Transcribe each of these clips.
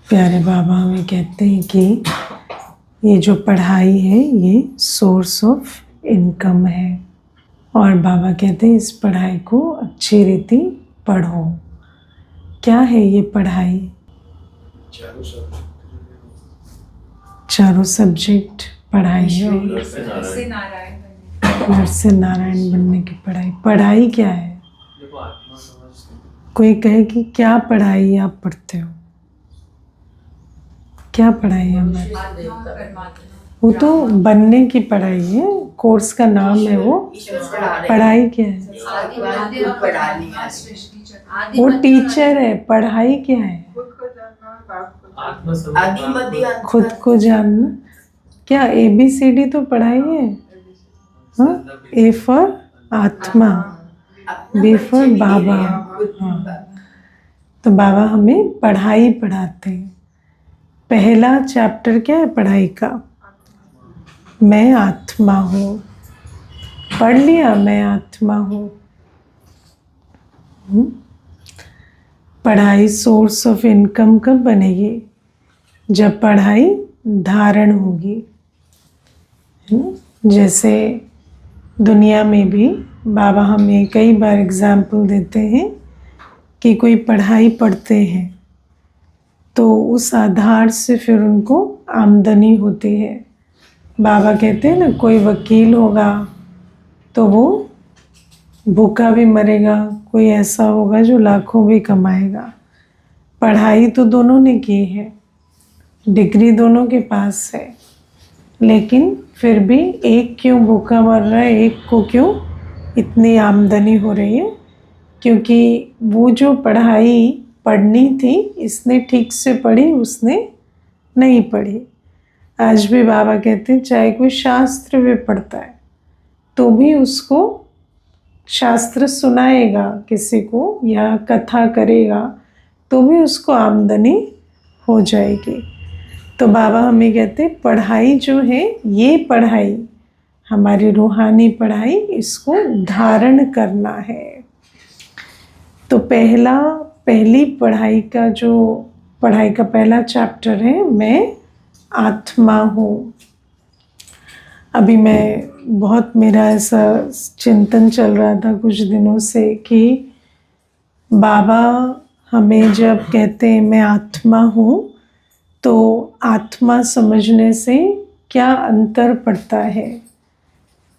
प्यारे बाबा हमें कहते हैं कि ये जो पढ़ाई है ये सोर्स ऑफ इनकम है, और बाबा कहते हैं इस पढ़ाई को अच्छी रीति पढ़ो। क्या है ये पढ़ाई? चारों सब्जेक्ट पढ़ाई है। नर से नारायण बनने की पढ़ाई। पढ़ाई क्या है? कोई कहे कि क्या पढ़ाई आप पढ़ते हो? क्या पढ़ाई है हमारी? वो तो बनने की पढ़ाई है, कोर्स का नाम है वो। पढ़ाई क्या है? वो टीचर है। पढ़ाई क्या है? खुद को जानना। क्या ABCD तो पढ़ाई है? हाँ, A फॉर आत्मा, B फॉर बाबा। हाँ, तो बाबा हमें पढ़ाई पढ़ाते हैं। पहला चैप्टर क्या है पढ़ाई का? मैं आत्मा हूँ। पढ़ लिया, मैं आत्मा हूँ। पढ़ाई सोर्स ऑफ इनकम कब बनेगी? जब पढ़ाई धारण होगी, है ना। जैसे दुनिया में भी बाबा हमें कई बार एग्जाम्पल देते हैं कि कोई पढ़ाई पढ़ते हैं तो उस आधार से फिर उनको आमदनी होती है। बाबा कहते हैं ना, कोई वकील होगा तो वो भूखा भी मरेगा, कोई ऐसा होगा जो लाखों भी कमाएगा। पढ़ाई तो दोनों ने की है, डिग्री दोनों के पास है, लेकिन फिर भी एक क्यों भूखा मर रहा है, एक को क्यों इतनी आमदनी हो रही है? क्योंकि वो जो पढ़ाई पढ़नी थी इसने ठीक से पढ़ी, उसने नहीं पढ़ी। आज भी बाबा कहते हैं चाहे कोई शास्त्र भी पढ़ता है तो भी उसको शास्त्र सुनाएगा किसी को या कथा करेगा तो भी उसको आमदनी हो जाएगी। तो बाबा हमें कहते हैं पढ़ाई जो है, ये पढ़ाई हमारी रूहानी पढ़ाई, इसको धारण करना है। तो पहली पढ़ाई का पहला चैप्टर है मैं आत्मा हूँ। अभी मेरा ऐसा चिंतन चल रहा था कुछ दिनों से कि बाबा हमें जब कहते हैं मैं आत्मा हूँ तो आत्मा समझने से क्या अंतर पड़ता है।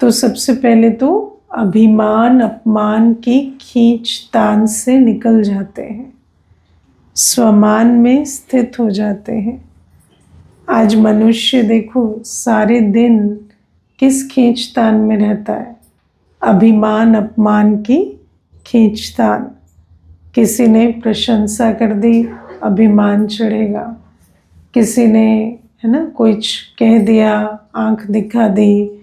तो सबसे पहले तो अभिमान अपमान की खींचतान से निकल जाते हैं, स्वमान में स्थित हो जाते हैं। आज मनुष्य देखो सारे दिन किस खींचतान में रहता है? अभिमान अपमान की खींचतान। किसी ने प्रशंसा कर दी, अभिमान चढ़ेगा। किसी ने, है ना, कुछ कह दिया, आंख दिखा दी,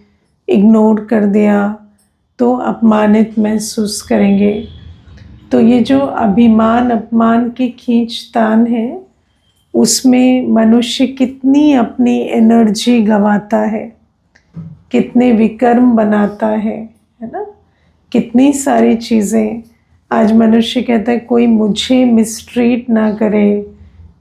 इग्नोर कर दिया तो अपमानित महसूस करेंगे। तो ये जो अभिमान अपमान की खींचतान है उसमें मनुष्य कितनी अपनी एनर्जी गंवाता है, कितने विकर्म बनाता है ना, कितनी सारी चीज़ें। आज मनुष्य कहता है कोई मुझे मिसट्रीट ना करे,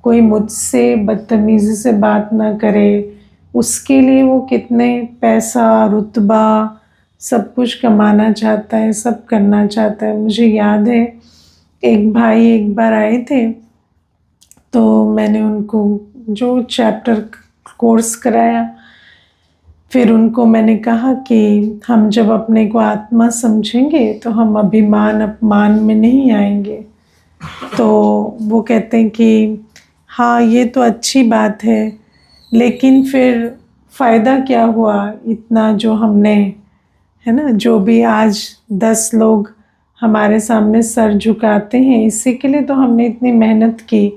कोई मुझसे बदतमीज़ी से बात ना करे, उसके लिए वो कितने पैसा रुतबा सब कुछ कमाना चाहता है, सब करना चाहता है। मुझे याद है एक भाई एक बार आए थे तो मैंने उनको जो चैप्टर कोर्स कराया, फिर उनको मैंने कहा कि हम जब अपने को आत्मा समझेंगे तो हम अभिमान अपमान में नहीं आएंगे। तो वो कहते हैं कि हाँ ये तो अच्छी बात है, लेकिन फिर फ़ायदा क्या हुआ इतना जो हमने, है ना, जो भी आज 10 लोग हमारे सामने सर झुकाते हैं इसी के लिए तो हमने इतनी मेहनत की।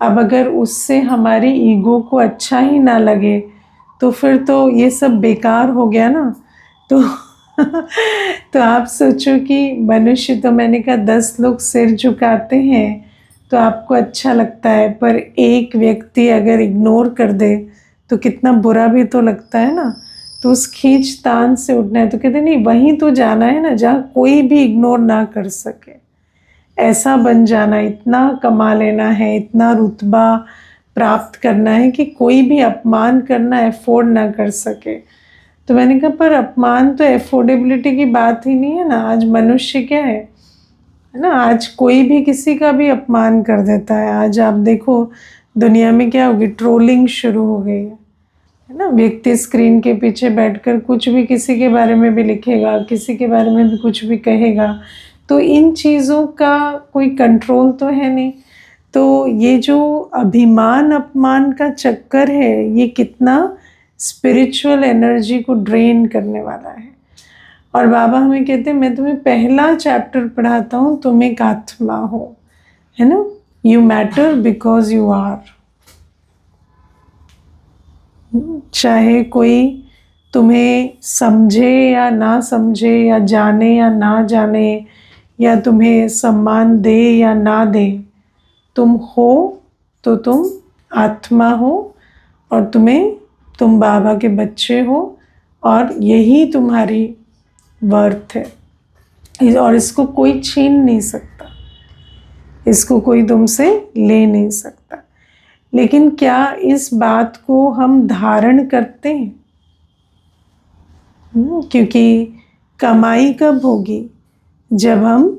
अब अगर उससे हमारी ईगो को अच्छा ही ना लगे तो फिर तो ये सब बेकार हो गया ना। तो तो आप सोचो कि मनुष्य, तो मैंने कहा 10 लोग सिर झुकाते हैं तो आपको अच्छा लगता है, पर एक व्यक्ति अगर इग्नोर कर दे तो कितना बुरा भी तो लगता है ना। तो उस खींचतान से उठना है। तो कहते नहीं, वहीं तो जाना है ना जहाँ कोई भी इग्नोर ना कर सके। ऐसा बन जाना, इतना कमा लेना है, इतना रुतबा प्राप्त करना है कि कोई भी अपमान करना अफोर्ड ना कर सके। तो मैंने कहा पर अपमान तो अफोर्डेबिलिटी की बात ही नहीं है ना। आज मनुष्य क्या है ना, आज कोई भी किसी का भी अपमान कर देता है। आज आप देखो दुनिया में क्या होगी, ट्रोलिंग शुरू हो गई है ना। व्यक्ति स्क्रीन के पीछे बैठकर कुछ भी किसी के बारे में भी लिखेगा, किसी के बारे में भी कुछ भी कहेगा। तो इन चीज़ों का कोई कंट्रोल तो है नहीं। तो ये जो अभिमान अपमान का चक्कर है, ये कितना स्पिरिचुअल एनर्जी को ड्रेन करने वाला है। और बाबा हमें कहते हैं मैं तुम्हें पहला चैप्टर पढ़ाता हूँ, तुम एक आत्मा हो, है ना। You matter because you are. चाहे कोई तुम्हें समझे या ना समझे, या जाने या ना जाने, या तुम्हें सम्मान दे या ना दे, तुम हो तो तुम आत्मा हो, और तुम बाबा के बच्चे हो, और यही तुम्हारी वर्थ है। और इसको कोई छीन नहीं सकता, इसको कोई तुमसे ले नहीं सकता। लेकिन क्या इस बात को हम धारण करते हैं? क्योंकि कमाई कब होगी? जब हम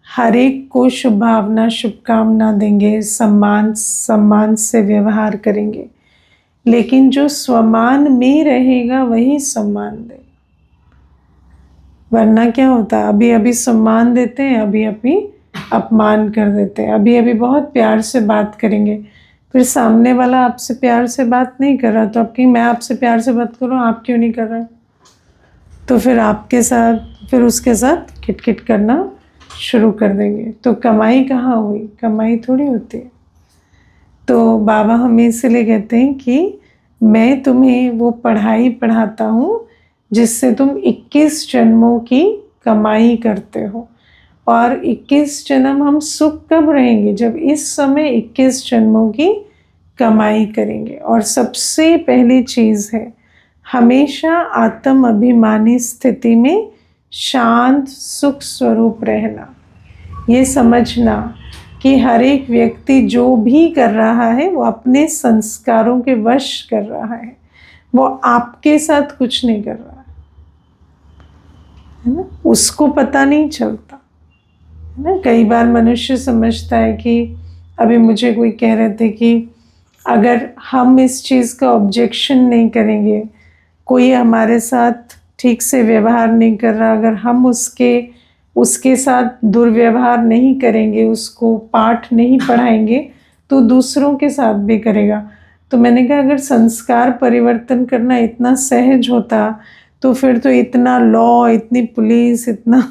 हर एक को शुभ भावना शुभकामना देंगे, सम्मान से व्यवहार करेंगे। लेकिन जो स्वमान में रहेगा वही सम्मान दे। वरना क्या होता है, अभी अभी सम्मान देते हैं, अभी अभी अपमान कर देते हैं। अभी अभी बहुत प्यार से बात करेंगे, फिर सामने वाला आपसे प्यार से बात नहीं कर रहा, तो आप कहीं मैं आपसे प्यार से बात करूँ, आप क्यों नहीं कर रहे? तो फिर आपके साथ, फिर उसके साथ खिटखिट करना शुरू कर देंगे। तो कमाई कहाँ हुई? कमाई थोड़ी होती है। तो बाबा हमें इसलिए कहते हैं कि मैं तुम्हें वो पढ़ाई पढ़ाता हूँ जिससे तुम 21 जन्मों की कमाई करते हो। और 21 जन्म हम सुख कब रहेंगे? जब इस समय 21 जन्मों की कमाई करेंगे। और सबसे पहली चीज़ है हमेशा आत्म अभिमानी स्थिति में शांत सुख स्वरूप रहना। ये समझना कि हर एक व्यक्ति जो भी कर रहा है वो अपने संस्कारों के वश कर रहा है, वो आपके साथ कुछ नहीं कर रहा है ना। उसको पता नहीं चलता है ना। कई बार मनुष्य समझता है कि अभी मुझे कोई कह रहे थे कि अगर हम इस चीज़ का ऑब्जेक्शन नहीं करेंगे, कोई हमारे साथ ठीक से व्यवहार नहीं कर रहा, अगर हम उसके साथ दुर्व्यवहार नहीं करेंगे, उसको पाठ नहीं पढ़ाएंगे, तो दूसरों के साथ भी करेगा। तो मैंने कहा अगर संस्कार परिवर्तन करना इतना सहज होता तो फिर तो इतना लॉ, इतनी पुलिस, इतना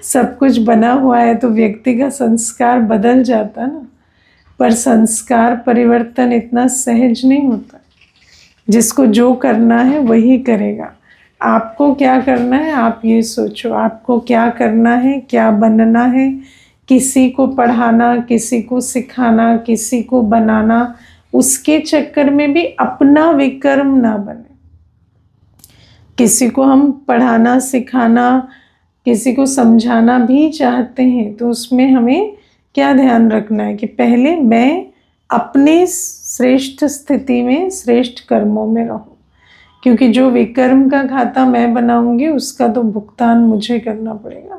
सब कुछ बना हुआ है, तो व्यक्ति का संस्कार बदल जाता ना। पर संस्कार परिवर्तन इतना सहज नहीं होता। जिसको जो करना है वही करेगा। आपको क्या करना है आप ये सोचो, आपको क्या करना है, क्या बनना है। किसी को पढ़ाना, किसी को सिखाना, किसी को बनाना, उसके चक्कर में भी अपना विकर्म ना बने। किसी को हम पढ़ाना, सिखाना, किसी को समझाना भी चाहते हैं, तो उसमें हमें क्या ध्यान रखना है कि पहले मैं अपने श्रेष्ठ स्थिति में, श्रेष्ठ कर्मों में रहूं। क्योंकि जो विकर्म का खाता मैं बनाऊंगी उसका तो भुगतान मुझे करना पड़ेगा।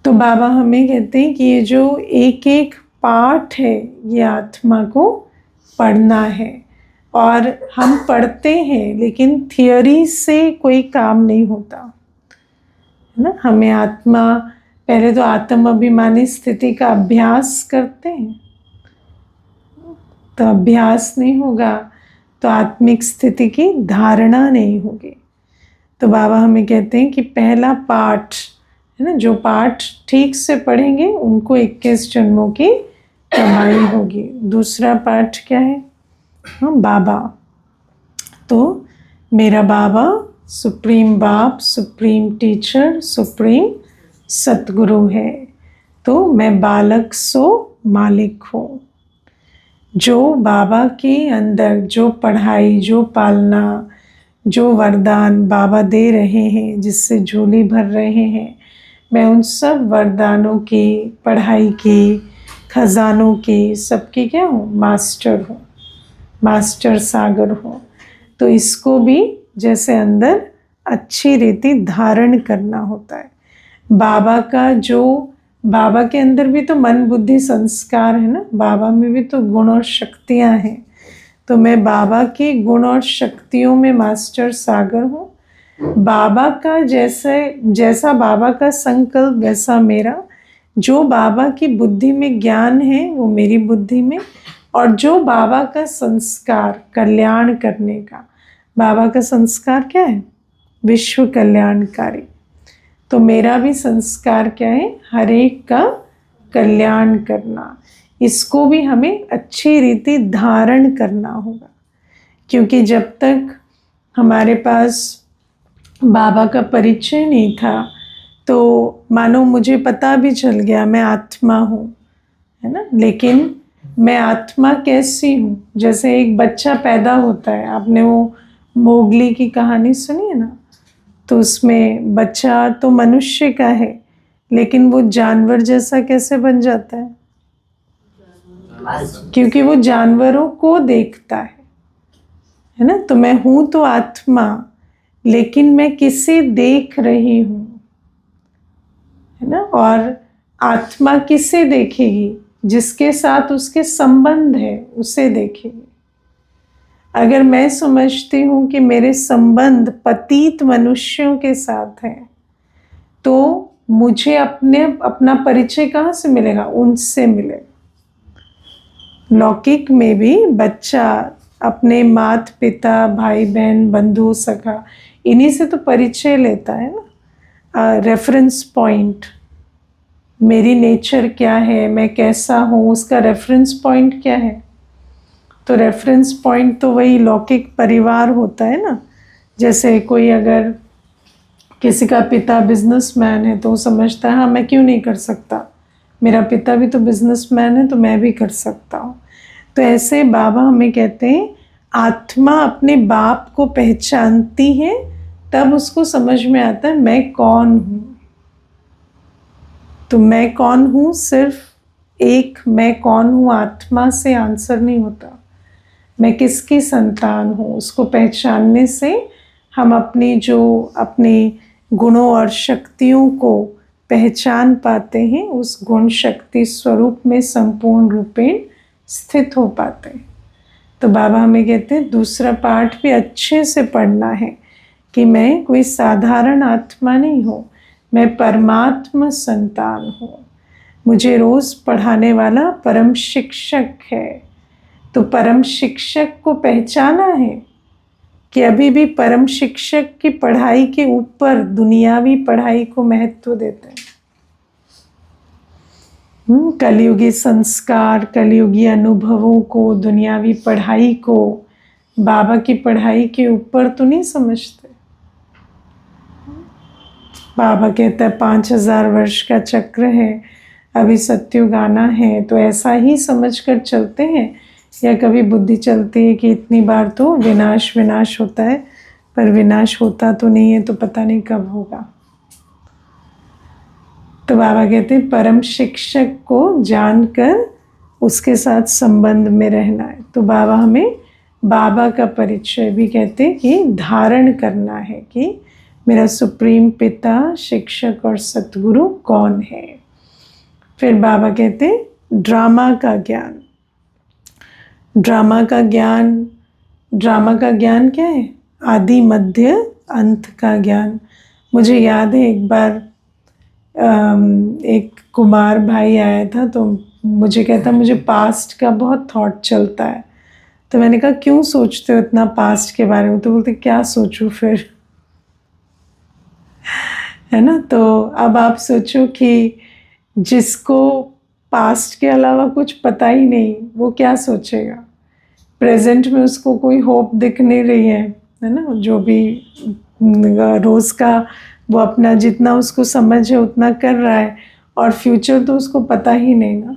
तो बाबा हमें कहते हैं कि ये जो एक एक पाठ है ये आत्मा को पढ़ना है। और हम पढ़ते हैं लेकिन थियोरी से कोई काम नहीं होता है ना। हमें आत्मा, पहले तो आत्म अभिमानी स्थिति का अभ्यास करते हैं, तो अभ्यास नहीं होगा तो आत्मिक स्थिति की धारणा नहीं होगी। तो बाबा हमें कहते हैं कि पहला पाठ है ना, जो पाठ ठीक से पढ़ेंगे उनको 21 जन्मों की कमाई होगी। दूसरा पाठ क्या है? हाँ, बाबा। तो मेरा बाबा सुप्रीम बाप, सुप्रीम टीचर, सुप्रीम सतगुरु है। तो मैं बालक सो मालिक हूँ। जो बाबा के अंदर जो पढ़ाई, जो पालना, जो वरदान बाबा दे रहे हैं, जिससे झोली भर रहे हैं, मैं उन सब वरदानों की, पढ़ाई की, खजानों की, सबकी क्या हूँ, मास्टर हूँ, मास्टर सागर हूँ। तो इसको भी जैसे अंदर अच्छी रीति धारण करना होता है। बाबा का जो, बाबा के अंदर भी तो मन बुद्धि संस्कार है ना, बाबा में भी तो गुण और शक्तियाँ हैं। तो मैं बाबा के गुण और शक्तियों में मास्टर सागर हूँ। बाबा का जैसा बाबा का संकल्प वैसा मेरा, जो बाबा की बुद्धि में ज्ञान है वो मेरी बुद्धि में, और जो बाबा का संस्कार कल्याण करने का, बाबा का संस्कार क्या है, विश्व कल्याणकारी। तो मेरा भी संस्कार क्या है, हर एक का कल्याण करना। इसको भी हमें अच्छी रीति धारण करना होगा, क्योंकि जब तक हमारे पास बाबा का परिचय नहीं था तो मानो मुझे पता भी चल गया मैं आत्मा हूँ, है ना, लेकिन मैं आत्मा कैसी हूँ। जैसे एक बच्चा पैदा होता है, आपने वो मोगली की कहानी सुनी है ना, तो उसमें बच्चा तो मनुष्य का है लेकिन वो जानवर जैसा कैसे बन जाता है, क्योंकि वो जानवरों को देखता है ना। तो मैं हूं तो आत्मा, लेकिन मैं किसे देख रही हूं, है ना। और आत्मा किसे देखेगी, जिसके साथ उसके संबंध है उसे देखेगी। अगर मैं समझती हूं कि मेरे संबंध पतित मनुष्यों के साथ है, तो मुझे अपना परिचय कहाँ से मिलेगा, उनसे मिलेगा। लौकिक में भी बच्चा अपने माता पिता, भाई बहन, बंधु, सखा, इन्हीं से तो परिचय लेता है ना। रेफरेंस पॉइंट, मेरी नेचर क्या है, मैं कैसा हूँ, उसका रेफरेंस पॉइंट क्या है। तो रेफरेंस पॉइंट तो वही लौकिक परिवार होता है ना। जैसे कोई अगर किसी का पिता बिजनेसमैन है तो वो समझता है हाँ मैं क्यों नहीं कर सकता, मेरा पिता भी तो बिजनेसमैन है तो मैं भी कर सकता हूँ। तो ऐसे बाबा हमें कहते हैं आत्मा अपने बाप को पहचानती है, तब उसको समझ में आता है मैं कौन हूँ। तो मैं कौन हूँ, सिर्फ एक मैं कौन हूँ आत्मा से आंसर नहीं होता। मैं किसकी संतान हूँ, उसको पहचानने से हम अपने गुणों और शक्तियों को पहचान पाते हैं, उस गुण शक्ति स्वरूप में संपूर्ण रूपेण स्थित हो पाते हैं। तो बाबा हमें कहते हैं दूसरा पाठ भी अच्छे से पढ़ना है कि मैं कोई साधारण आत्मा नहीं हूँ, मैं परमात्मा संतान हूँ। मुझे रोज पढ़ाने वाला परम शिक्षक है। तो परम शिक्षक को पहचाना है कि अभी भी परम शिक्षक की पढ़ाई के ऊपर दुनियावी पढ़ाई को महत्व देते हैं। कलयुगी संस्कार, कलयुगी अनुभवों को, दुनियावी पढ़ाई को बाबा की पढ़ाई के ऊपर तो नहीं समझते। बाबा कहता है 5000 वर्ष का चक्र है, अभी सत्युग आना है, तो ऐसा ही समझकर चलते हैं। या कभी बुद्धि चलती है कि इतनी बार तो विनाश विनाश होता है, पर विनाश होता तो नहीं है, तो पता नहीं कब होगा। तो बाबा कहते हैं परम शिक्षक को जानकर उसके साथ संबंध में रहना है। तो बाबा हमें बाबा का परिचय भी कहते हैं कि धारण करना है कि मेरा सुप्रीम पिता, शिक्षक और सतगुरु कौन है। फिर बाबा कहते हैं ड्रामा का ज्ञान। ड्रामा का ज्ञान क्या है, आदि मध्य अंत का ज्ञान। मुझे याद है एक बार एक कुमार भाई आया था तो मुझे कहता मुझे पास्ट का बहुत थॉट चलता है। तो मैंने कहा क्यों सोचते हो इतना पास्ट के बारे में। तो बोलते क्या सोचूं फिर, है ना। तो अब आप सोचो कि जिसको पास्ट के अलावा कुछ पता ही नहीं वो क्या सोचेगा। प्रेजेंट में उसको कोई होप दिख नहीं रही है ना। जो भी रोज़ का वो अपना जितना उसको समझ है उतना कर रहा है, और फ्यूचर तो उसको पता ही नहीं ना।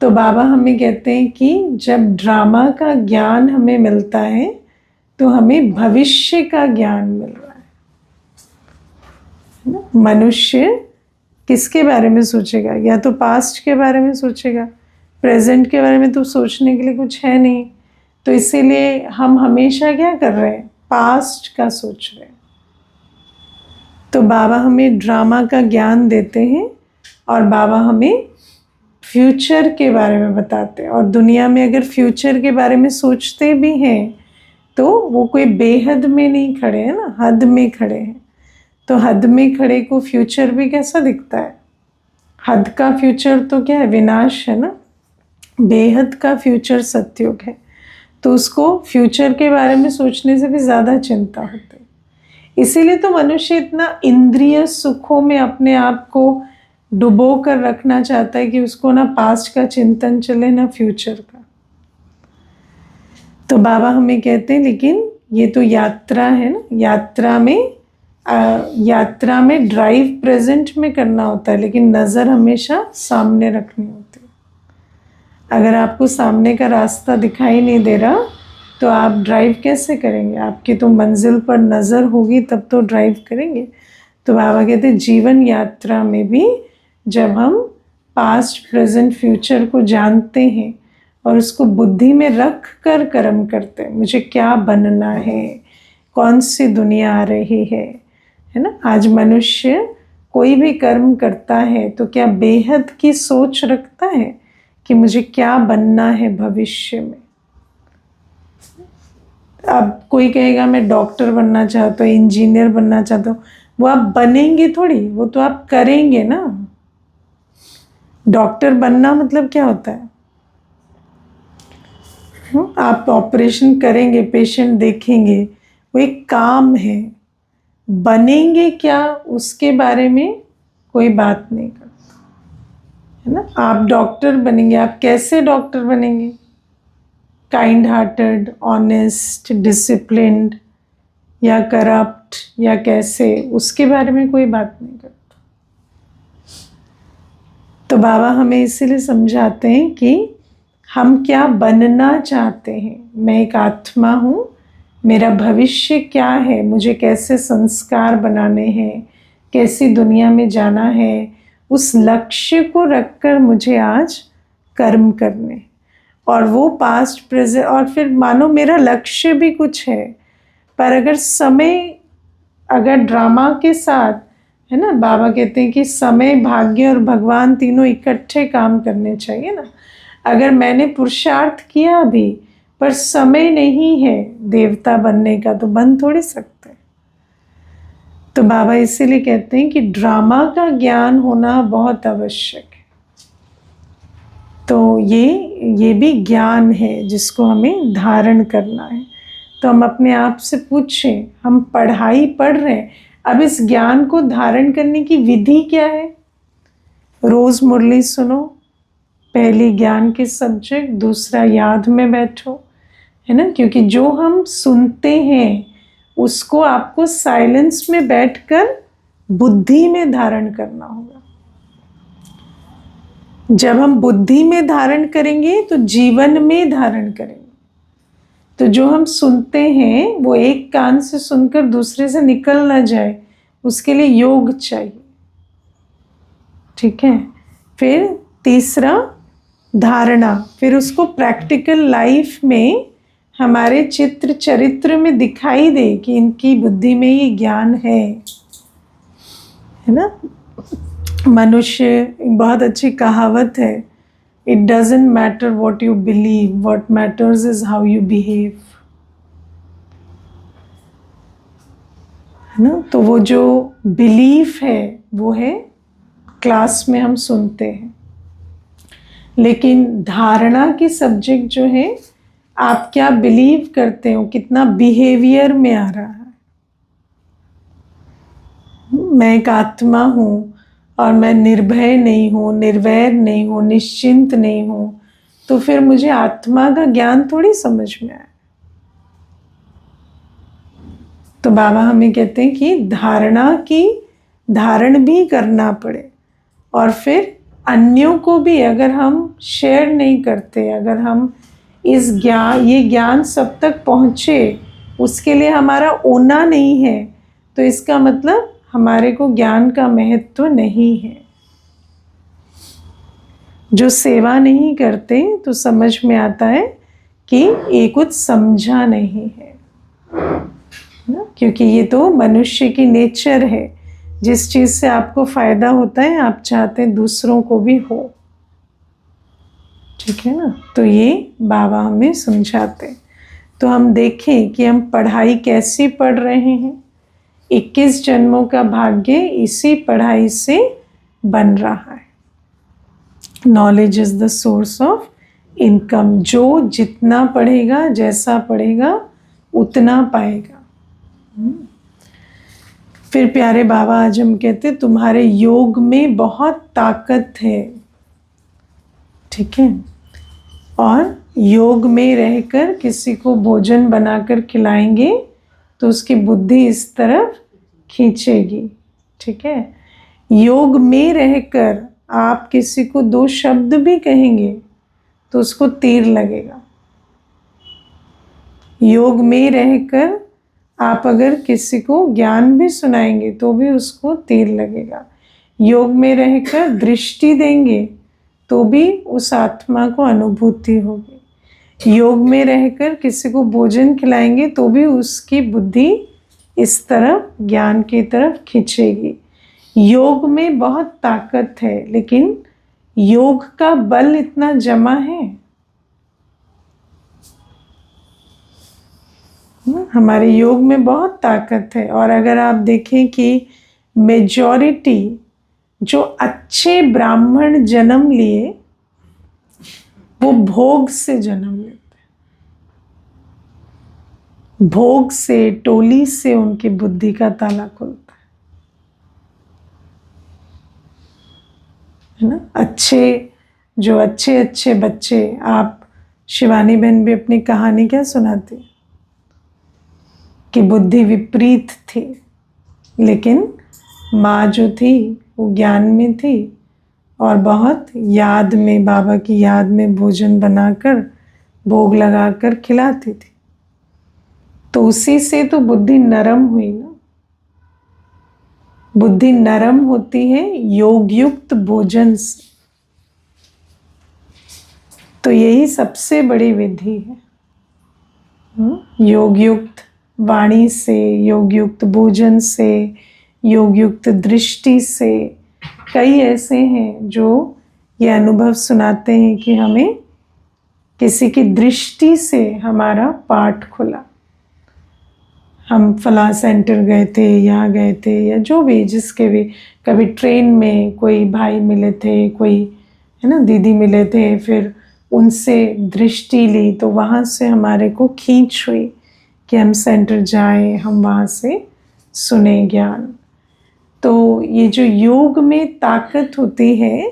तो बाबा हमें कहते हैं कि जब ड्रामा का ज्ञान हमें मिलता है तो हमें भविष्य का ज्ञान मिल रहा है ना। मनुष्य किसके बारे में सोचेगा? या तो पास्ट के बारे में सोचेगा, प्रेजेंट के बारे में तो सोचने के लिए कुछ है नहीं। तो इसीलिए हम हमेशा क्या कर रहे हैं? पास्ट का सोच रहे हैं। तो बाबा हमें ड्रामा का ज्ञान देते हैं और बाबा हमें फ्यूचर के बारे में बताते हैं। और दुनिया में अगर फ्यूचर के बारे में सोचते भी हैं तो वो कोई बेहद में नहीं खड़े हैं ना, हद में खड़े हैं। तो हद में खड़े को फ्यूचर भी कैसा दिखता है? हद का फ्यूचर तो क्या है? विनाश है ना। बेहद का फ्यूचर सतयुग है। तो उसको फ्यूचर के बारे में सोचने से भी ज़्यादा चिंता होती है। इसीलिए तो मनुष्य इतना इंद्रिय सुखों में अपने आप को डुबो कर रखना चाहता है कि उसको ना पास्ट का चिंतन चले ना फ्यूचर का। तो बाबा हमें कहते हैं लेकिन ये तो यात्रा है ना, यात्रा में ड्राइव प्रेजेंट में करना होता है, लेकिन नज़र हमेशा सामने रखनी होती है। अगर आपको सामने का रास्ता दिखाई नहीं दे रहा तो आप ड्राइव कैसे करेंगे? आपकी तो मंजिल पर नज़र होगी तब तो ड्राइव करेंगे। तो बाबा कहते हैं जीवन यात्रा में भी जब हम पास्ट प्रेजेंट फ्यूचर को जानते हैं और उसको बुद्धि में रख कर कर्म करते हैं, मुझे क्या बनना है, कौन सी दुनिया आ रही है ना। आज मनुष्य कोई भी कर्म करता है तो क्या बेहद की सोच रखता है कि मुझे क्या बनना है भविष्य में। अब कोई कहेगा मैं डॉक्टर बनना चाहता हूँ, इंजीनियर बनना चाहता हूँ, वो आप बनेंगे थोड़ी, वो तो आप करेंगे ना। डॉक्टर बनना मतलब क्या होता है? आप ऑपरेशन करेंगे, पेशेंट देखेंगे, वो एक काम है। बनेंगे क्या उसके बारे में कोई बात नहीं करता है ना। आप डॉक्टर बनेंगे, आप कैसे डॉक्टर बनेंगे? काइंड हार्टेड, ऑनेस्ट, डिसिप्लिन्ड या करप्ट या कैसे, उसके बारे में कोई बात नहीं करता। तो बाबा हमें इसीलिए समझाते हैं कि हम क्या बनना चाहते हैं। मैं एक आत्मा हूँ, मेरा भविष्य क्या है, मुझे कैसे संस्कार बनाने हैं, कैसी दुनिया में जाना है, उस लक्ष्य को रखकर मुझे आज कर्म करने। और वो पास्ट प्रेजेंट, और फिर मानो मेरा लक्ष्य भी कुछ है, पर अगर ड्रामा के साथ है ना, बाबा कहते हैं कि समय, भाग्य और भगवान तीनों इकट्ठे काम करने चाहिए ना। अगर मैंने पुरुषार्थ किया भी पर समय नहीं है देवता बनने का तो बन थोड़ी सकते। तो बाबा इसीलिए कहते हैं कि ड्रामा का ज्ञान होना बहुत आवश्यक है। तो ये भी ज्ञान है जिसको हमें धारण करना है। तो हम अपने आप से पूछें, हम पढ़ाई पढ़ रहे हैं, अब इस ज्ञान को धारण करने की विधि क्या है? रोज़ मुरली सुनो, पहली ज्ञान के सब्जेक्ट, दूसरा याद में बैठो, है ना। क्योंकि जो हम सुनते हैं उसको आपको साइलेंस में बैठकर बुद्धि में धारण करना होगा। जब हम बुद्धि में धारण करेंगे तो जीवन में धारण करेंगे। तो जो हम सुनते हैं वो एक कान से सुनकर दूसरे से निकल ना जाए, उसके लिए योग चाहिए। ठीक है। फिर तीसरा धारणा, फिर उसको प्रैक्टिकल लाइफ में हमारे चित्र चरित्र में दिखाई दे कि इनकी बुद्धि में ये ज्ञान है ना। मनुष्य, बहुत अच्छी कहावत है, it doesn't matter what you believe, what matters is how you behave, है ना। तो वो जो बिलीफ है वो है क्लास में हम सुनते हैं, लेकिन धारणा की सब्जेक्ट जो है, आप क्या बिलीव करते हो, कितना बिहेवियर में आ रहा है। मैं एक आत्मा हूँ और मैं निर्भय नहीं हूँ, निर्वैर नहीं हूँ, निश्चिंत नहीं हूँ, तो फिर मुझे आत्मा का ज्ञान थोड़ी समझ में आए। तो बाबा हमें कहते हैं कि धारण भी करना पड़े, और फिर अन्यों को भी अगर हम शेयर नहीं करते, अगर हम ये ज्ञान सब तक पहुँचे, उसके लिए हमारा ओना नहीं है, तो इसका मतलब हमारे को ज्ञान का महत्व नहीं है। जो सेवा नहीं करते तो समझ में आता है कि ये कुछ समझा नहीं है ना, क्योंकि ये तो मनुष्य की नेचर है। जिस चीज़ से आपको फायदा होता है आप चाहते हैं दूसरों को भी हो, ठीक है ना। तो ये बाबा हमें समझाते। तो हम देखें कि हम पढ़ाई कैसी पढ़ रहे हैं। 21 जन्मों का भाग्य इसी पढ़ाई से बन रहा है। Knowledge is the source of income. जो जितना पढ़ेगा, जैसा पढ़ेगा, उतना पाएगा। फिर प्यारे बाबा आज हम कहते तुम्हारे योग में बहुत ताकत है, ठीक है। और योग में रहकर किसी को भोजन बनाकर खिलाएंगे तो उसकी बुद्धि इस तरफ खींचेगी, ठीक है। योग में रहकर आप किसी को 2 शब्द भी कहेंगे तो उसको तीर लगेगा। योग में रहकर आप अगर किसी को ज्ञान भी सुनाएंगे तो भी उसको तीर लगेगा। योग में रहकर दृष्टि देंगे तो भी उस आत्मा को अनुभूति होगी। योग में रहकर किसी को भोजन खिलाएंगे तो भी उसकी बुद्धि इस तरफ ज्ञान की तरफ खींचेगी। योग में बहुत ताकत है, लेकिन योग का बल इतना जमा है। हमारे योग में बहुत ताकत है। और अगर आप देखें कि मेजॉरिटी जो अच्छे ब्राह्मण जन्म लिए वो भोग से जन्म लेते हैं। भोग से, टोली से उनकी बुद्धि का ताला खुलता है ना। अच्छे बच्चे, आप शिवानी बहन भी अपनी कहानी क्या सुनाती कि बुद्धि विपरीत थी, लेकिन माँ जो थी वो ज्ञान में थी और बहुत याद में, बाबा की याद में भोजन बनाकर भोग लगाकर खिलाती थी। तो उसी से तो बुद्धि नरम हुई ना। बुद्धि नरम होती है योग युक्त भोजन से। तो यही सबसे बड़ी विधि है, योग युक्त वाणी से, योग युक्त भोजन से, योग युक्त दृष्टि से। कई ऐसे हैं जो ये अनुभव सुनाते हैं कि हमें किसी की दृष्टि से हमारा पाठ खुला। हम फला सेंटर गए थे, यहाँ गए थे, या जो भी, जिसके भी, कभी ट्रेन में कोई भाई मिले थे, कोई है ना दीदी मिले थे, फिर उनसे दृष्टि ली तो वहाँ से हमारे को खींच हुई कि हम सेंटर जाएं, हम वहाँ से सुने ज्ञान। तो ये जो योग में ताकत होती है।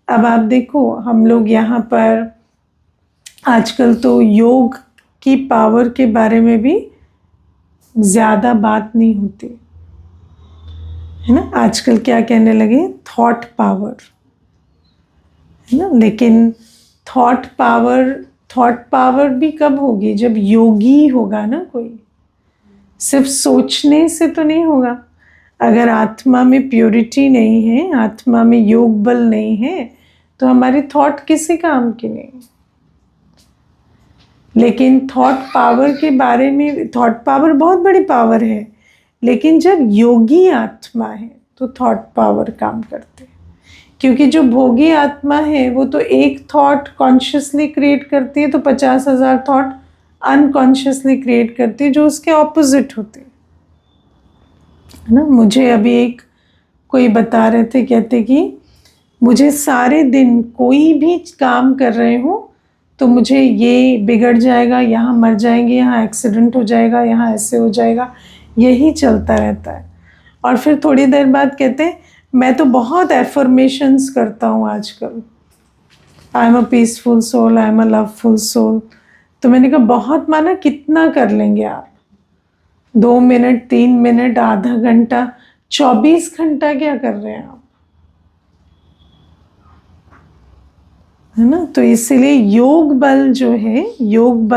अब आप देखो, हम लोग यहाँ पर आजकल तो योग की पावर के बारे में भी ज़्यादा बात नहीं होती है ना। आजकल क्या कहने लगे, थॉट पावर, है ना। लेकिन थॉट पावर भी कब होगी, जब योगी होगा ना कोई। सिर्फ सोचने से तो नहीं होगा। अगर आत्मा में प्योरिटी नहीं है, आत्मा में योग बल नहीं है, तो हमारी थॉट किसी काम की नहीं। लेकिन थॉट पावर के बारे में, थॉट पावर बहुत बड़ी पावर है, लेकिन जब योगी आत्मा है तो थॉट पावर काम करते हैं। क्योंकि जो भोगी आत्मा है वो तो एक थॉट कॉन्शियसली क्रिएट करती है, तो 50,000 थॉट अनकॉन्शियसली क्रिएट करती है जो उसके ऑपोजिट होते हैं, है ना। मुझे अभी एक कोई बता रहे थे, कहते कि मुझे सारे दिन कोई भी काम कर रहे हो तो मुझे ये बिगड़ जाएगा, यहाँ मर जाएंगे, यहाँ एक्सीडेंट हो जाएगा, यहाँ ऐसे हो जाएगा, यही चलता रहता है। और फिर थोड़ी देर बाद कहते हैं मैं तो बहुत एफर्मेशंस करता हूँ आजकल, I am a peaceful soul, I am a loveful soul. तो मैंने कहा बहुत माना, कितना कर लेंगे आप? 2 मिनट, 3 मिनट, आधा घंटा, 24 घंटा क्या कर रहे हैं आप, है ना। तो इसीलिए योग बल जो है, योग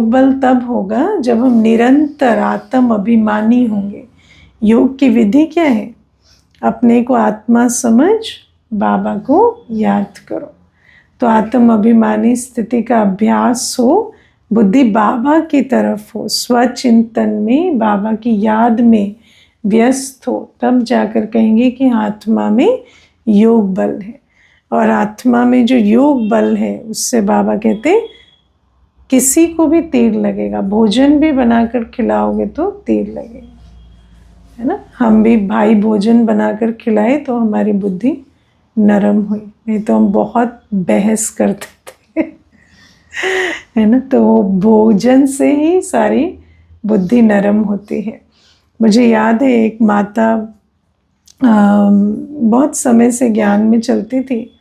बल तब होगा जब हम निरंतर आत्म अभिमानी होंगे। योग की विधि क्या है? अपने को आत्मा समझ बाबा को याद करो। तो आत्म अभिमानी स्थिति का अभ्यास हो, बुद्धि बाबा की तरफ हो, स्वचिंतन में बाबा की याद में व्यस्त हो, तब जाकर कहेंगे कि आत्मा में योग बल है। और आत्मा में जो योग बल है उससे बाबा कहते किसी को भी तीर लगेगा। भोजन भी बनाकर खिलाओगे तो तीर लगेगा, है ना। हम भी भाई भोजन बनाकर खिलाए तो हमारी बुद्धि नरम हुई, नहीं तो हम बहुत बहस करते थे है ना। तो भोजन से ही सारी बुद्धि नरम होती है। मुझे याद है एक माता बहुत समय से ज्ञान में चलती थी,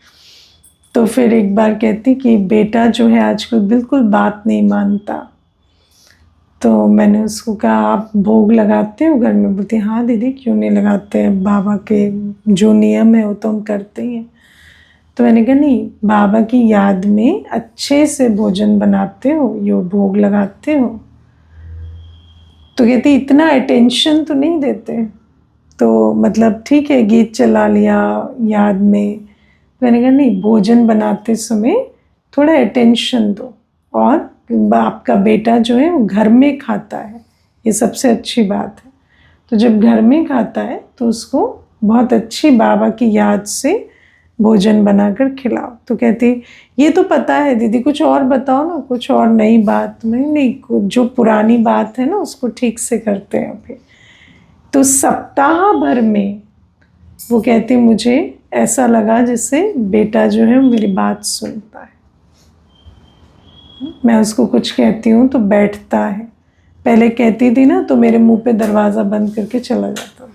तो फिर एक बार कहती कि बेटा जो है आजकल बिल्कुल बात नहीं मानता। तो मैंने उसको कहा आप भोग लगाते हो घर में? बोलती हाँ दीदी, क्यों नहीं लगाते हैं, बाबा के जो नियम है वो तो हम करते ही हैं। तो मैंने कहा नहीं, बाबा की याद में अच्छे से भोजन बनाते हो, यो भोग लगाते हो? तो कहती इतना अटेंशन तो नहीं देते। तो मतलब ठीक है, गीत चला लिया याद में। मैंने कहा नहीं, भोजन बनाते समय थोड़ा अटेंशन दो। और आपका बेटा जो है वो घर में खाता है, ये सबसे अच्छी बात है। तो जब घर में खाता है तो उसको बहुत अच्छी बाबा की याद से भोजन बनाकर खिलाओ। तो कहती ये तो पता है दीदी, कुछ और बताओ ना, कुछ और नई बात। में नहीं, जो पुरानी बात है ना उसको ठीक से करते हैं अभी। तो सप्ताह भर में वो कहती मुझे ऐसा लगा जैसे बेटा जो है मेरी बात सुनता है। मैं उसको कुछ कहती हूँ तो बैठता है। पहले कहती थी ना तो मेरे मुंह पे दरवाज़ा बंद करके चला जाता।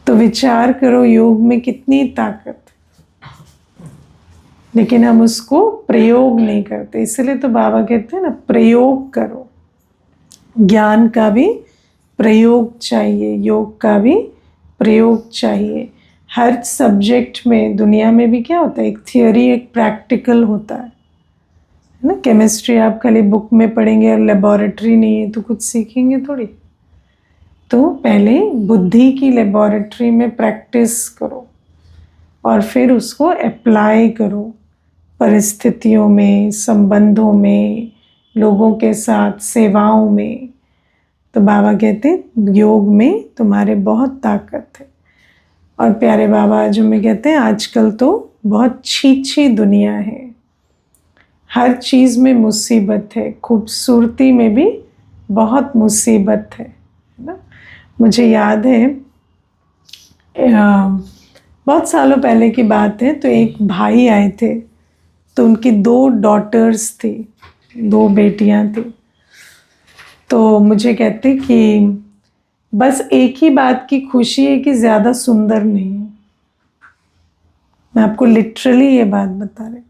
तो विचार करो योग में कितनी ताकत, लेकिन हम उसको प्रयोग नहीं करते। इसलिए तो बाबा कहते हैं ना, प्रयोग करो। ज्ञान का भी प्रयोग चाहिए, योग का भी प्रयोग चाहिए। हर सब्जेक्ट में दुनिया में भी क्या होता है, एक थियोरी एक प्रैक्टिकल होता है ना। केमिस्ट्री आप खाली बुक में पढ़ेंगे और लेबोरेटरी नहीं है तो कुछ सीखेंगे थोड़ी। तो पहले बुद्धि की लेबोरेटरी में प्रैक्टिस करो और फिर उसको अप्लाई करो परिस्थितियों में, संबंधों में, लोगों के साथ, सेवाओं में। तो बाबा कहते योग में तुम्हारे बहुत ताकत है। और प्यारे बाबा जो में कहते हैं आजकल तो बहुत छी दुनिया है, हर चीज़ में मुसीबत है, खूबसूरती में भी बहुत मुसीबत है ना। मुझे याद है बहुत सालों पहले की बात है। तो एक भाई आए थे, तो उनकी 2 डॉटर्स थी, 2 बेटियां थी। तो मुझे कहते कि बस एक ही बात की खुशी है कि ज़्यादा सुंदर नहीं है। मैं आपको लिटरली ये बात बता रही।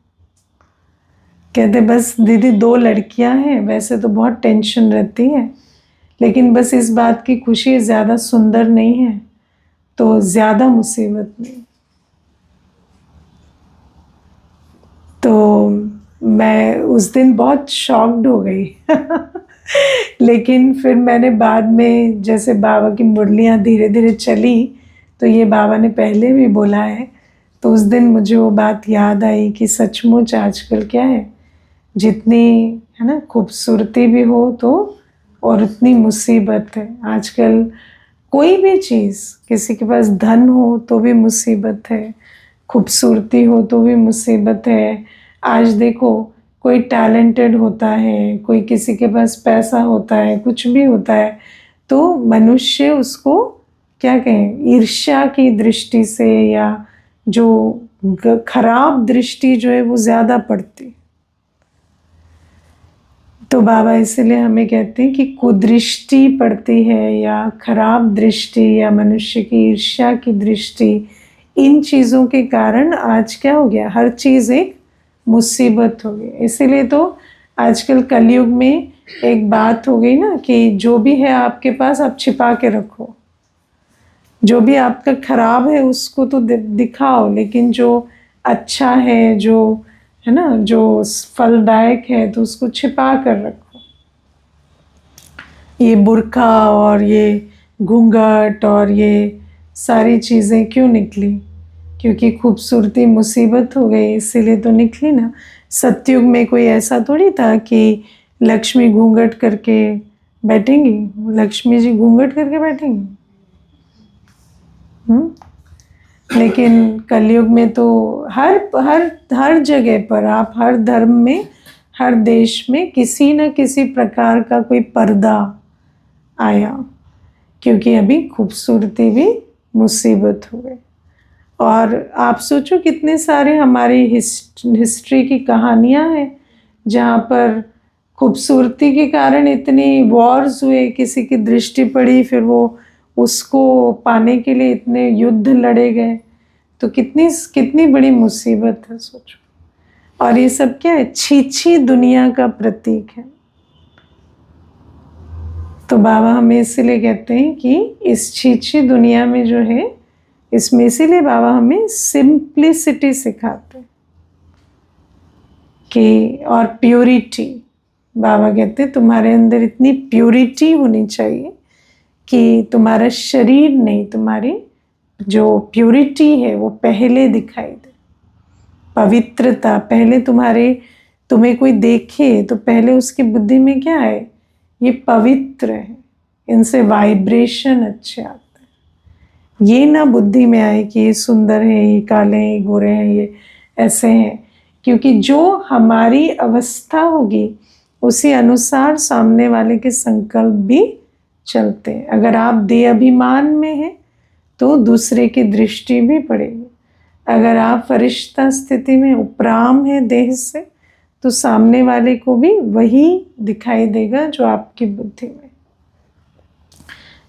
कहते बस दीदी 2 लड़कियां हैं, वैसे तो बहुत टेंशन रहती है, लेकिन बस इस बात की खुशी है ज़्यादा सुंदर नहीं है तो ज़्यादा मुसीबत नहीं। तो मैं उस दिन बहुत शॉक्ड हो गई लेकिन फिर मैंने बाद में जैसे बाबा की मुरलियाँ धीरे धीरे चली, तो ये बाबा ने पहले भी बोला है, तो उस दिन मुझे वो बात याद आई कि सचमुच आजकल क्या है, जितनी है ना खूबसूरती भी हो तो और उतनी मुसीबत है। आजकल कोई भी चीज़, किसी के पास धन हो तो भी मुसीबत है, खूबसूरती हो तो भी मुसीबत है। आज देखो कोई टैलेंटेड होता है, कोई किसी के पास पैसा होता है, कुछ भी होता है, तो मनुष्य उसको क्या कहें, ईर्ष्या की दृष्टि से या जो खराब दृष्टि जो है वो ज़्यादा पड़ती। तो बाबा इसलिए हमें कहते हैं कि कुदृष्टि पड़ती है या खराब दृष्टि या मनुष्य की ईर्ष्या की दृष्टि, इन चीज़ों के कारण आज क्या हो गया, हर चीज़ एक मुसीबत हो गई। इसीलिए तो आजकल कलयुग में एक बात हो गई ना कि जो भी है आपके पास आप छिपा के रखो। जो भी आपका खराब है उसको तो दिखाओ, लेकिन जो अच्छा है, जो है ना, जो फलदायक है, तो उसको छिपा कर रखो। ये बुर्का और ये घूंघट और ये सारी चीज़ें क्यों निकली? क्योंकि खूबसूरती मुसीबत हो गई, इसीलिए तो निकली ना। सतयुग में कोई ऐसा थोड़ी था कि लक्ष्मी घूंघट करके बैठेंगी, लक्ष्मी जी घूंघट करके बैठेंगी। लेकिन कलयुग में तो हर हर हर जगह पर, आप हर धर्म में, हर देश में किसी न किसी प्रकार का कोई पर्दा आया, क्योंकि अभी खूबसूरती भी मुसीबत हो गई। और आप सोचो कितने सारे हमारी हिस्ट्री की कहानियां हैं जहाँ पर खूबसूरती के कारण इतनी वॉर्स हुए, किसी की दृष्टि पड़ी, फिर वो उसको पाने के लिए इतने युद्ध लड़े गए। तो कितनी कितनी बड़ी मुसीबत है, सोचो। और ये सब क्या है? छीछी दुनिया का प्रतीक है। तो बाबा हमें इसीलिए कहते हैं कि इस छीछी दुनिया में जो है, इसमें इसीलिए बाबा हमें सिंप्लिसिटी सिखाते हैं कि, और प्योरिटी। बाबा कहते हैं तुम्हारे अंदर इतनी प्योरिटी होनी चाहिए कि तुम्हारा शरीर नहीं, तुम्हारी जो प्योरिटी है वो पहले दिखाई दे। पवित्रता पहले तुम्हें कोई देखे तो पहले उसकी बुद्धि में क्या है? ये पवित्र है, इनसे वाइब्रेशन अच्छे आते हैं। ये ना बुद्धि में आए कि ये सुंदर है, ये काले हैं, ये गोरे हैं, ये ऐसे हैं। क्योंकि जो हमारी अवस्था होगी उसी अनुसार सामने वाले के संकल्प भी चलते हैं। अगर आप देह अभिमान में हैं तो दूसरे की दृष्टि भी पड़ेगी। अगर आप फरिश्ता स्थिति में उपराम है देह से, तो सामने वाले को भी वही दिखाई देगा जो आपकी बुद्धि में।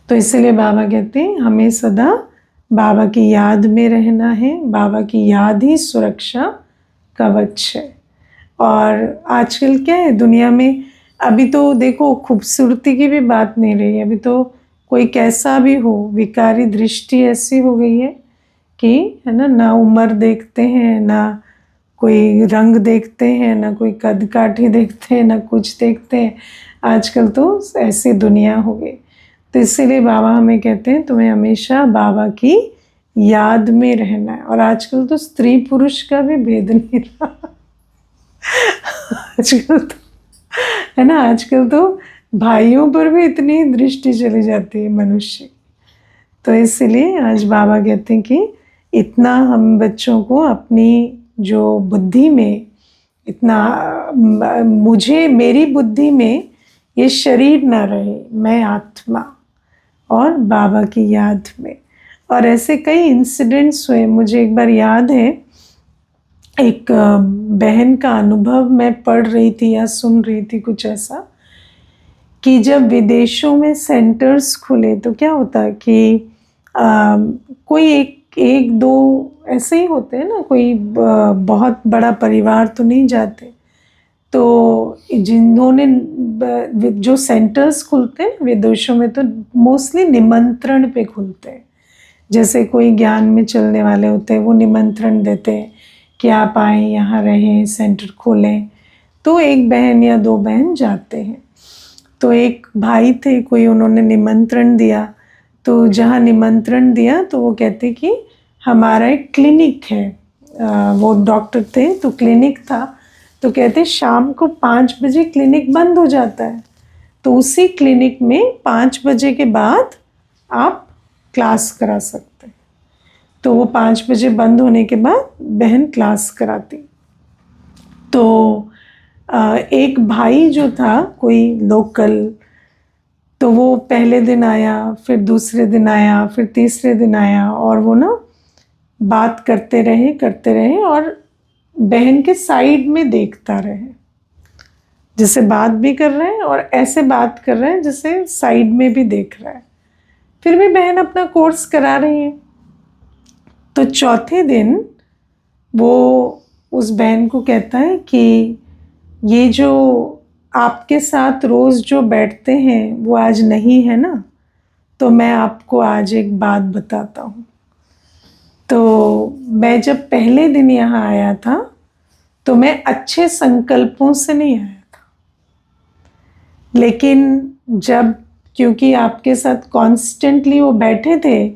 तो इसलिए बाबा कहते हैं हमें सदा बाबा की याद में रहना है। बाबा की याद ही सुरक्षा कवच है। और आजकल क्या है दुनिया में, अभी तो देखो खूबसूरती की भी बात नहीं रही। अभी तो कोई कैसा भी हो, विकारी दृष्टि ऐसी हो गई है कि, है ना उम्र देखते हैं, ना कोई रंग देखते हैं, ना कोई कद काठी देखते हैं, ना कुछ देखते हैं। आजकल तो ऐसी दुनिया हो गई। तो इसीलिए बाबा हमें कहते हैं तुम्हें हमेशा बाबा की याद में रहना है। और आजकल तो स्त्री पुरुष का भी भेद नहीं रहा। आजकल तो, है ना, आजकल तो भाइयों पर भी इतनी दृष्टि चली जाती है मनुष्य। तो इसलिए आज बाबा कहते हैं कि इतना हम बच्चों को अपनी जो बुद्धि में इतना, मेरी बुद्धि में ये शरीर ना रहे, मैं आत्मा और बाबा की याद में। और ऐसे कई इंसिडेंट्स हुए। मुझे एक बार याद है, एक बहन का अनुभव मैं पढ़ रही थी या सुन रही थी, कुछ ऐसा कि जब विदेशों में सेंटर्स खुले तो क्या होता है कि कोई एक दो ऐसे ही होते हैं ना, कोई बहुत बड़ा परिवार तो नहीं जाते। तो जिन्होंने जो सेंटर्स खुलते हैं विदेशों में तो मोस्टली निमंत्रण पे खुलते हैं। जैसे कोई ज्ञान में चलने वाले होते हैं वो निमंत्रण देते हैं कि आप आएँ, यहाँ रहें, सेंटर खोलें। तो एक बहन या दो बहन जाते हैं। तो एक भाई थे कोई, उन्होंने निमंत्रण दिया। तो जहाँ निमंत्रण दिया तो वो कहते कि हमारा एक क्लिनिक है, वो डॉक्टर थे तो क्लिनिक था। तो कहते शाम को 5 बजे क्लिनिक बंद हो जाता है, तो उसी क्लिनिक में 5 बजे के बाद आप क्लास करा सकते हैं। तो वो 5 बजे बंद होने के बाद बहन क्लास कराती। तो एक भाई जो था कोई लोकल, तो वो पहले दिन आया, फिर दूसरे दिन आया, फिर तीसरे दिन आया, और वो ना बात करते रहे और बहन के साइड में देखता रहे, जैसे बात भी कर रहे हैं और ऐसे बात कर रहे हैं जैसे साइड में भी देख रहा है। फिर भी बहन अपना कोर्स करा रही है। तो चौथे दिन वो उस बहन को कहता है कि ये जो आपके साथ रोज़ जो बैठते हैं वो आज नहीं है ना, तो मैं आपको आज एक बात बताता हूँ। तो मैं जब पहले दिन यहाँ आया था तो मैं अच्छे संकल्पों से नहीं आया था, लेकिन जब क्योंकि आपके साथ कॉन्स्टेंटली वो बैठे थे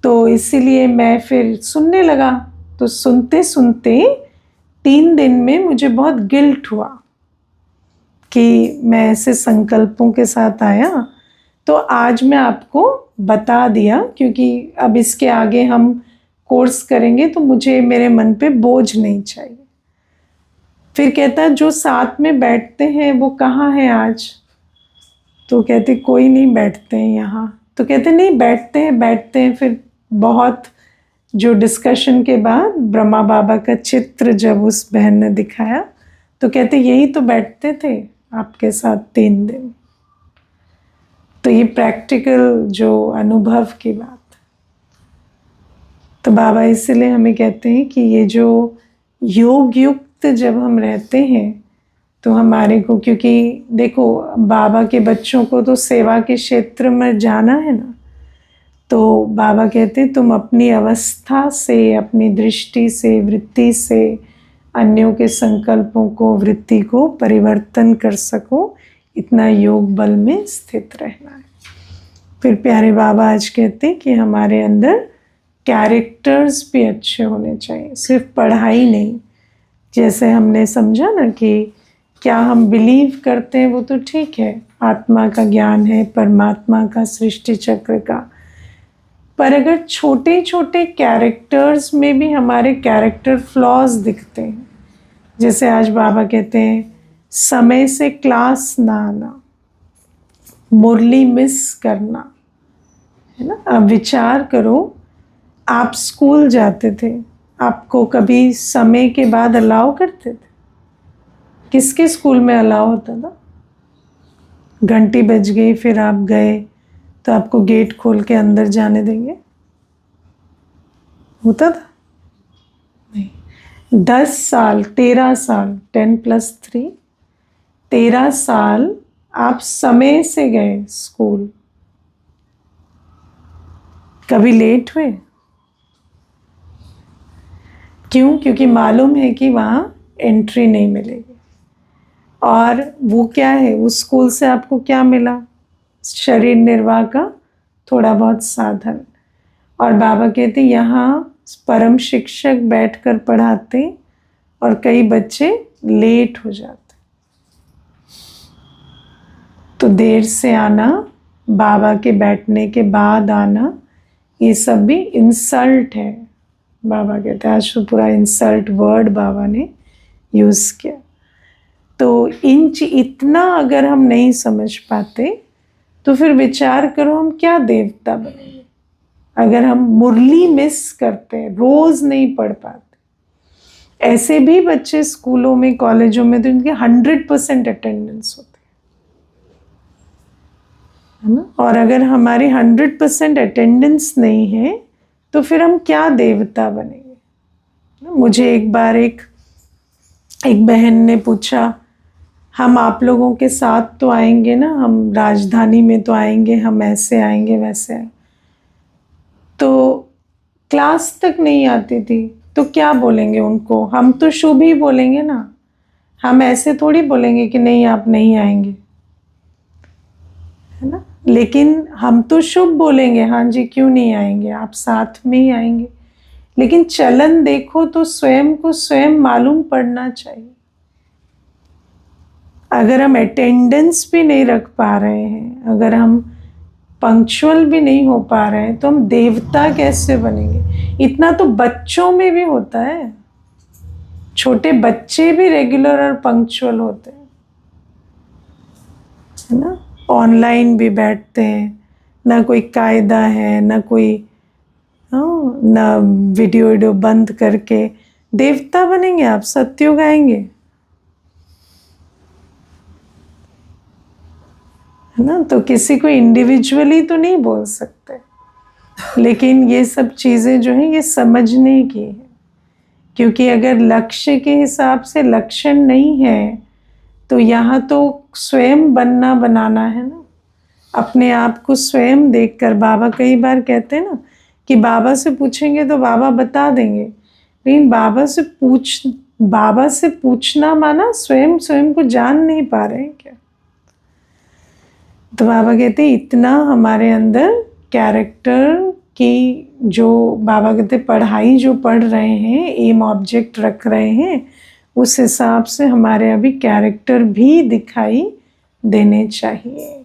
तो इसीलिए मैं फिर सुनने लगा। तो सुनते सुनते 3 दिन में मुझे बहुत गिल्ट हुआ कि मैं ऐसे संकल्पों के साथ आया। तो आज मैं आपको बता दिया, क्योंकि अब इसके आगे हम कोर्स करेंगे तो मुझे मेरे मन पे बोझ नहीं चाहिए। फिर कहता जो साथ में बैठते हैं वो कहाँ है आज? तो कहते कोई नहीं बैठते हैं यहाँ। तो कहते नहीं बैठते हैं। फिर बहुत जो डिस्कशन के बाद ब्रह्मा बाबा का चित्र जब उस बहन ने दिखाया तो कहते यही तो बैठते थे आपके साथ 3 दिन। तो ये प्रैक्टिकल जो अनुभव की बात। तो बाबा इसलिए हमें कहते हैं कि ये जो योग युक्त जब हम रहते हैं तो हमारे को, क्योंकि देखो बाबा के बच्चों को तो सेवा के क्षेत्र में जाना है ना, तो बाबा कहते हैं तुम अपनी अवस्था से, अपनी दृष्टि से, वृत्ति से अन्यों के संकल्पों को, वृत्ति को परिवर्तन कर सको, इतना योग बल में स्थित रहना है। फिर प्यारे बाबा आज कहते हैं कि हमारे अंदर कैरेक्टर्स भी अच्छे होने चाहिए, सिर्फ पढ़ाई नहीं। जैसे हमने समझा ना कि क्या हम बिलीव करते हैं वो तो ठीक है, आत्मा का ज्ञान है, परमात्मा का, सृष्टि चक्र का, पर अगर छोटे छोटे कैरेक्टर्स में भी हमारे कैरेक्टर फ्लॉज दिखते हैं, जैसे आज बाबा कहते हैं समय से क्लास ना आना, मुरली मिस करना, है ना। अब विचार करो, आप स्कूल जाते थे, आपको कभी समय के बाद अलाउ करते थे? किसके स्कूल में अलाउ होता था? घंटी बज गई, फिर आप गए तो आपको गेट खोल के अंदर जाने देंगे? होता था? नहीं। 10 साल, 13 साल, 10+3, 13 साल आप समय से गए स्कूल, कभी लेट हुए? क्यों? क्योंकि मालूम है कि वहाँ एंट्री नहीं मिलेगी। और वो क्या है, उस स्कूल से आपको क्या मिला? शरीर निर्वाह का थोड़ा बहुत साधन। और बाबा कहते यहाँ परम शिक्षक बैठकर पढ़ाते और कई बच्चे लेट हो जाते। तो देर से आना, बाबा के बैठने के बाद आना, ये सब भी इंसल्ट है। बाबा कहते हैं, आज तो पूरा इंसल्ट वर्ड बाबा ने यूज़ किया। तो इतना अगर हम नहीं समझ पाते तो फिर विचार करो हम क्या देवता बनेंगे। अगर हम मुरली मिस करते हैं, रोज़ नहीं पढ़ पाते। ऐसे भी बच्चे स्कूलों में, कॉलेजों में तो इनके 100% अटेंडेंस होते है ना। और अगर हमारी 100% अटेंडेंस नहीं है तो फिर हम क्या देवता बनेंगे। मुझे एक बार एक बहन ने पूछा, हम आप लोगों के साथ तो आएंगे ना, हम राजधानी में तो आएंगे, हम ऐसे आएंगे वैसे आएंगे, तो क्लास तक नहीं आती थी तो क्या बोलेंगे उनको? हम तो शुभ ही बोलेंगे ना, हम ऐसे थोड़ी बोलेंगे कि नहीं आप नहीं आएंगे, है ना। लेकिन हम तो शुभ बोलेंगे, हाँ जी क्यों नहीं आएंगे, आप साथ में ही आएंगे। लेकिन चलन देखो तो स्वयं को स्वयं मालूम पड़ना चाहिए। अगर हम अटेंडेंस भी नहीं रख पा रहे हैं, अगर हम पंक्चुअल भी नहीं हो पा रहे हैं, तो हम देवता कैसे बनेंगे? इतना तो बच्चों में भी होता है, छोटे बच्चे भी रेगुलर और पंक्चुअल होते हैं, है ना। ऑनलाइन भी बैठते हैं, ना कोई कायदा है, ना कोई ना वीडियो बंद करके। देवता बनेंगे आप? सत्युग आएंगे, है ना। तो किसी को इंडिविजुअली तो नहीं बोल सकते, लेकिन ये सब चीज़ें जो हैं ये समझने की है। क्योंकि अगर लक्ष्य के हिसाब से लक्षण नहीं है तो यहाँ तो स्वयं बनना बनाना है ना। अपने आप को स्वयं देखकर, बाबा कई बार कहते हैं ना कि बाबा से पूछेंगे तो बाबा बता देंगे, लेकिन बाबा से पूछना माना स्वयं को जान नहीं पा रहे हैं क्या। तो बाबा कहते हैं इतना हमारे अंदर कैरेक्टर की जो बाबा कहते पढ़ाई जो पढ़ रहे हैं, एम ऑब्जेक्ट रख रहे हैं, उस हिसाब से हमारे अभी कैरेक्टर भी दिखाई देने चाहिए।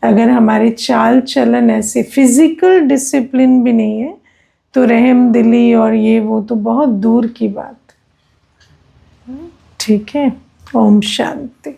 अगर हमारे चाल चलन ऐसे फिजिकल डिसिप्लिन भी नहीं है तो रहम दिली और ये वो तो बहुत दूर की बात। ठीक है। ओम शांति।